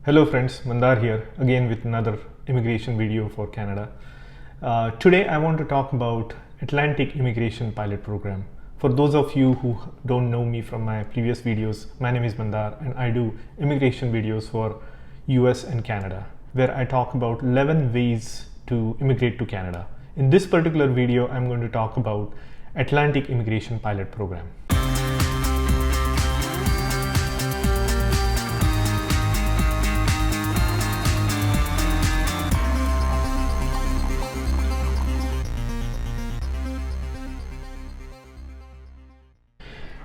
Hello friends, Mandar here again with another immigration video for Canada. Today I want to talk about Atlantic Immigration Pilot Program. For those of you who don't know me from my previous videos, my name is Mandar and I do immigration videos for US and Canada, where I talk about 11 ways to immigrate to Canada. In this particular video, I'm going to talk about Atlantic Immigration Pilot Program.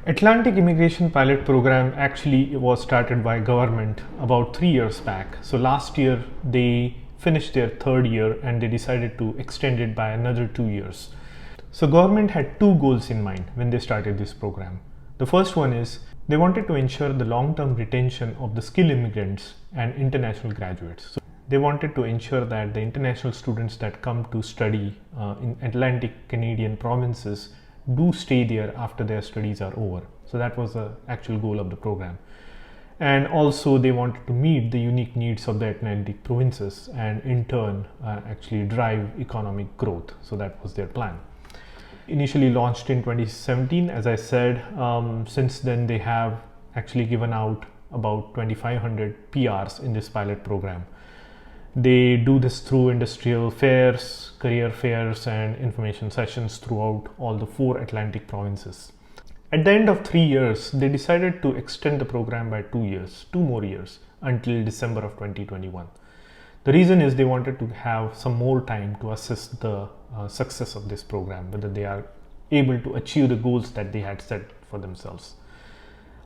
Atlantic Immigration Pilot Program actually was started by government about 3 years back. So last year they finished their third year and they decided to extend it by another 2 years. So government had two goals in mind when they started this program. The first one is they wanted to ensure the long-term retention of the skilled immigrants and international graduates. So they wanted to ensure that the international students that come to study in Atlantic Canadian provinces do stay there after their studies are over. So that was the actual goal of the program. And also they wanted to meet the unique needs of the Atlantic provinces and in turn actually drive economic growth. So that was their plan. Initially launched in 2017, as I said, since then they have actually given out about 2,500 PRs in this pilot program. They do this through industrial fairs, career fairs, and information sessions throughout all the 4 Atlantic provinces. At the end of 3 years, they decided to extend the program by 2 years, 2 more years, until December of 2021. The reason is they wanted to have some more time to assess the success of this program, whether they are able to achieve the goals that they had set for themselves.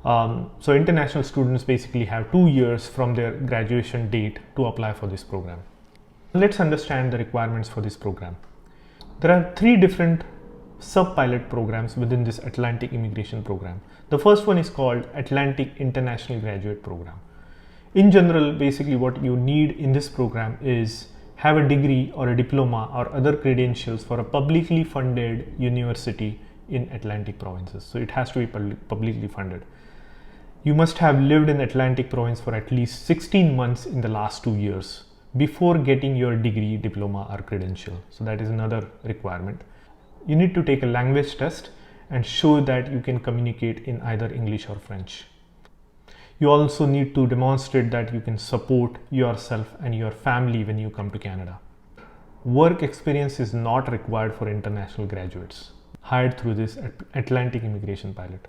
So international students basically have 2 years from their graduation date to apply for this program. Let's understand the requirements for this program. There are 3 different sub-pilot programs within this Atlantic Immigration Program. The first one is called Atlantic International Graduate Program. In general, basically what you need in this program is have a degree or a diploma or other credentials for a publicly funded university in Atlantic provinces. So it has to be publicly funded. You must have lived in Atlantic province for at least 16 months in the last 2 years before getting your degree, diploma or credential. So that is another requirement. You need to take a language test and show that you can communicate in either English or French. You also need to demonstrate that you can support yourself and your family when you come to Canada. Work experience is not required for international graduates hired through this Atlantic Immigration Pilot.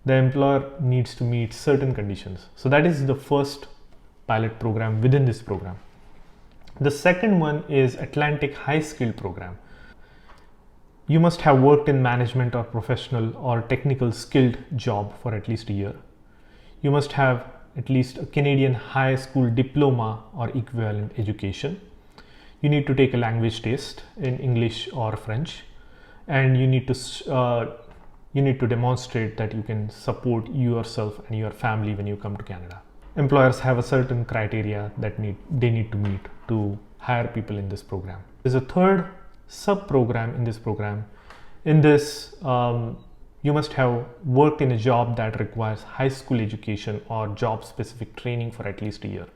The employer needs to meet certain conditions. So that is the first pilot program within this program. The second one is Atlantic High Skill Program. You must have worked in management or professional or technical skilled job for at least a year. You must have at least a Canadian high school diploma or equivalent education. You need to take a language test in English or French, and you need to demonstrate that you can support yourself and your family when you come to Canada. Employers have a certain criteria that they need to meet to hire people in this program. There's a third sub-program in this program. In this, you must have worked in a job that requires high school education or job-specific training for at least a year.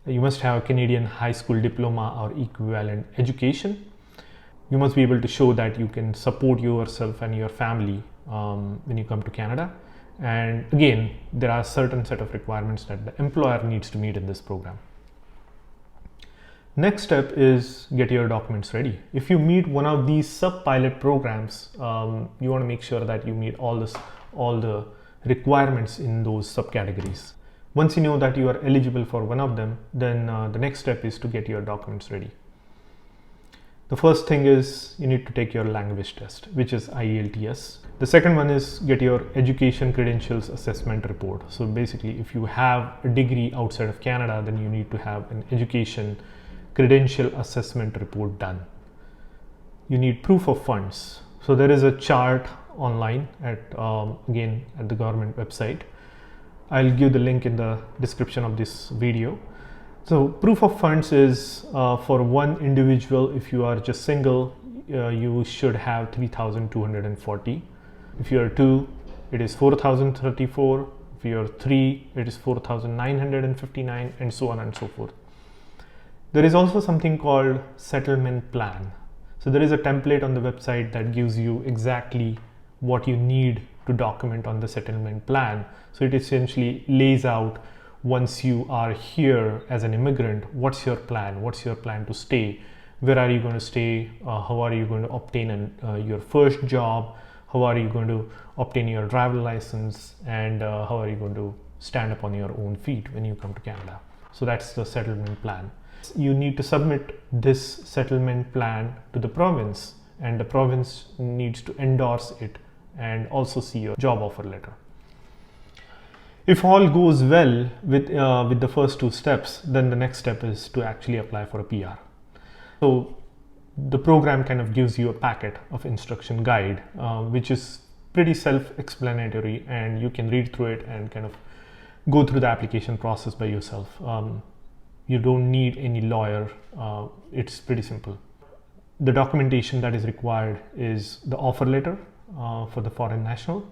You must have a Canadian high school diploma or equivalent education. You must be able to show that you can support yourself and your family when you come to Canada. And again, there are certain set of requirements that the employer needs to meet in this program. Next step is get your documents ready. If you meet one of these sub-pilot programs, you want to make sure that you meet all the requirements in those subcategories. Once you know that you are eligible for one of them, then the next step is to get your documents ready. The first thing is you need to take your language test, which is IELTS. The second one is get your education credentials assessment report. So basically, if you have a degree outside of Canada, then you need to have an education credential assessment report done. You need proof of funds. So there is a chart online again at the government website. I'll give the link in the description of this video. So proof of funds is for one individual. If you are just single, you should have 3,240. If you are two, it is 4,034. If For year 3, it is 4,959, and so on and so forth. There is also something called settlement plan. So there is a template on the website that gives you exactly what you need to document on the settlement plan. So it essentially lays out, once you are here as an immigrant, what's your plan? What's your plan to stay? Where are you going to stay? How are you going to obtain your first job? How are you going to obtain your driver license? And how are you going to stand up on your own feet when you come to Canada? So that's the settlement plan. You need to submit this settlement plan to the province, and the province needs to endorse it and also see your job offer letter. If all goes well with the first 2 steps, then the next step is to actually apply for a PR. So the program kind of gives you a packet of instruction guide, which is pretty self-explanatory, and you can read through it and kind of go through the application process by yourself. You don't need any lawyer. It's pretty simple. The documentation that is required is the offer letter for the foreign national,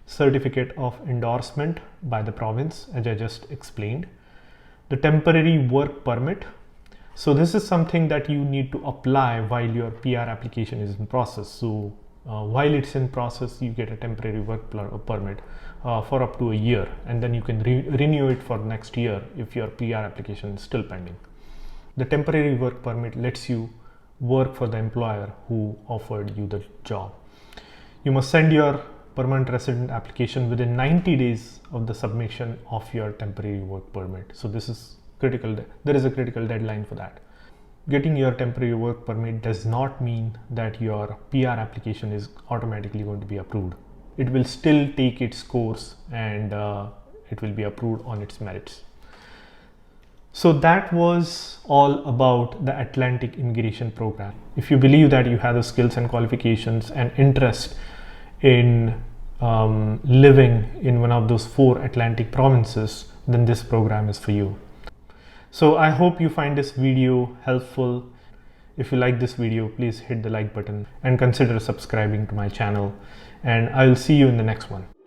certificate of endorsement by the province, as I just explained, the temporary work permit. So this is something that you need to apply while your PR application is in process. So while it's in process, you get a temporary work permit for up to a year, and then you can renew it for next year if your PR application is still pending. The temporary work permit lets you work for the employer who offered you the job. You must send your permanent resident application within 90 days of the submission of your temporary work permit. So this is critical. There is a critical deadline for that. Getting your temporary work permit does not mean that your PR application is automatically going to be approved. It will still take its course, and it will be approved on its merits. So that was all about the Atlantic Immigration Program. If you believe that you have the skills and qualifications and interest in living in one of those 4 Atlantic provinces, then this program is for you. So I hope you find this video helpful. If you like this video, please hit the like button and consider subscribing to my channel, and I'll see you in the next one.